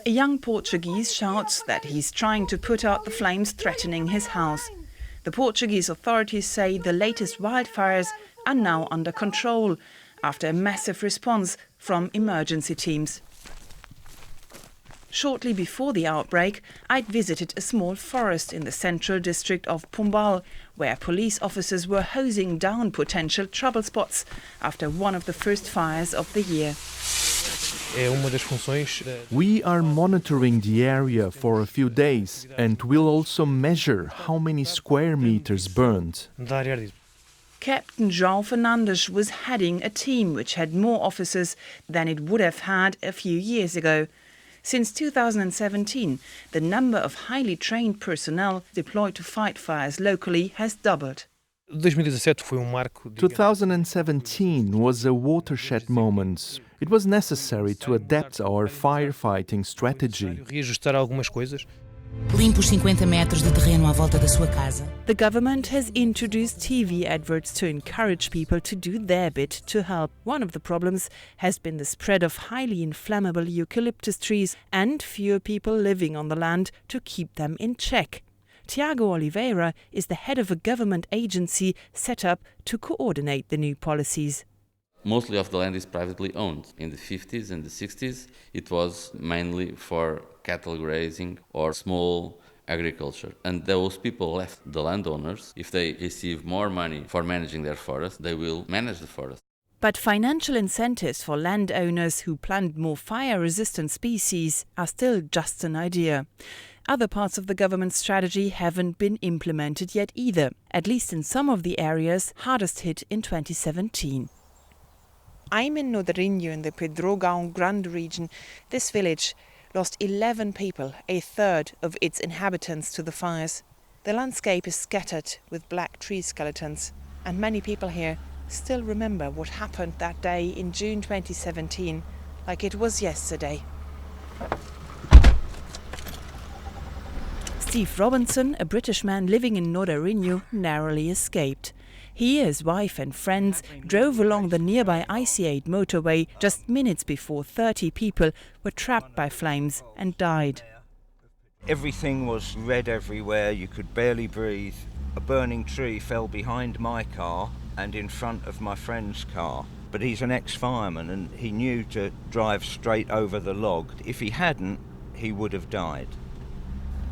A young Portuguese shouts that he's trying to put out the flames threatening his house. The Portuguese authorities say the latest wildfires are now under control after a massive response from emergency teams. Shortly before the outbreak, I'd visited a small forest in the central district of Pombal, where police officers were hosing down potential trouble spots after one of the first fires of the year. We are monitoring the area for a few days and will also measure how many square meters burned. Captain João Fernandes was heading a team which had more officers than it would have had a few years ago. Since 2017, the number of highly trained personnel deployed to fight fires locally has doubled. 2017 was a watershed moment. It was necessary to adapt our firefighting strategy. Limpe os 50 metros de terreno à volta da sua casa. The government has introduced TV adverts to encourage people to do their bit to help. One of the problems has been the spread of highly inflammable eucalyptus trees and fewer people living on the land to keep them in check. Tiago Oliveira is the head of a government agency set up to coordinate the new policies. Mostly of the land is privately owned. In the 50s and the 60s, it was mainly for cattle grazing or small agriculture. And those people left the landowners. If they receive more money for managing their forest, they will manage the forest. But financial incentives for landowners who plant more fire-resistant species are still just an idea. Other parts of the government strategy haven't been implemented yet either, at least in some of the areas hardest hit in 2017. I'm in Nodrinho in the Portugal Grande region. This village lost 11 people, a third of its inhabitants, to the fires. The landscape is scattered with black tree skeletons, and many people here still remember what happened that day in June 2017, like it was yesterday. Steve Robinson, a British man living in Nodrinho, narrowly escaped. He, his wife and friends drove along the nearby IC8 motorway just minutes before 30 people were trapped by flames and died. Everything was red everywhere, you could barely breathe. A burning tree fell behind my car and in front of my friend's car. But he's an ex-fireman and he knew to drive straight over the log. If he hadn't, he would have died.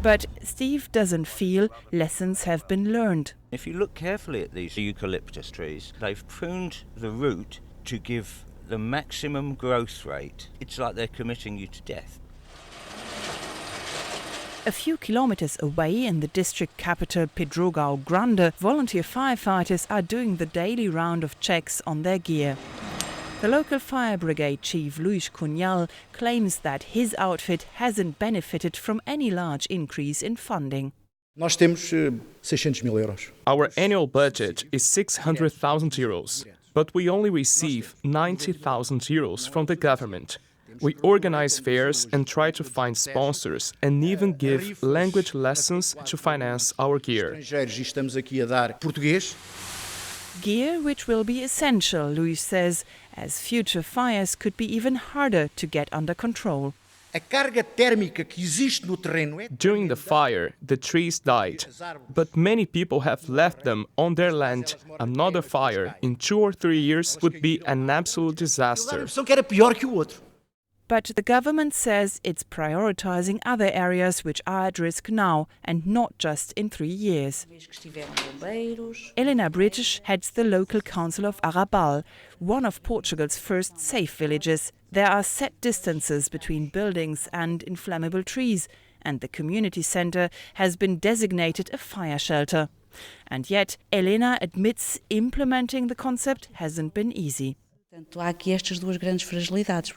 But Steve doesn't feel lessons have been learned. If you look carefully at these eucalyptus trees, they've pruned the root to give the maximum growth rate. It's like they're committing you to death. A few kilometers away in the district capital Portugal Grande, volunteer firefighters are doing the daily round of checks on their gear. The local fire brigade chief Luís Cunhal claims that his outfit hasn't benefited from any large increase in funding. Nós temos 600.000 euros. Our annual budget is 600,000 euros, but we only receive 90,000 euros from the government. We organize fairs and try to find sponsors and even give language lessons to finance our gear. Estamos aqui a dar português. Gear which will be essential, Luís says, as future fires could be even harder to get under control. A carga térmica que existe no terreno é... During the fire, the trees died, but many people have left them on their land. Another fire in 2 or 3 years would be an absolute disaster. Que era pior que o outro. But the government says it's prioritizing other areas which are at risk now and not just in 3 years. Helena British heads the local council of Arrabal, one of Portugal's first safe villages. There are set distances between buildings and inflammable trees, and the community centre has been designated a fire shelter. And yet, Helena admits implementing the concept hasn't been easy.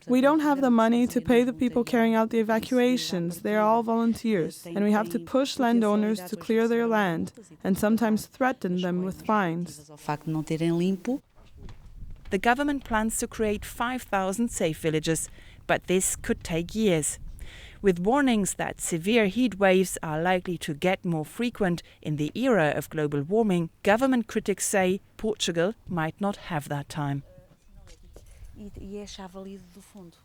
We don't have the money to pay the people carrying out the evacuations. They are all volunteers, and we have to push landowners to clear their land and sometimes threaten them with fines. The government plans to create 5,000 safe villages, but this could take years. With warnings that severe heat waves are likely to get more frequent in the era of global warming, government critics say Portugal might not have that time. E é a chave ali do fundo.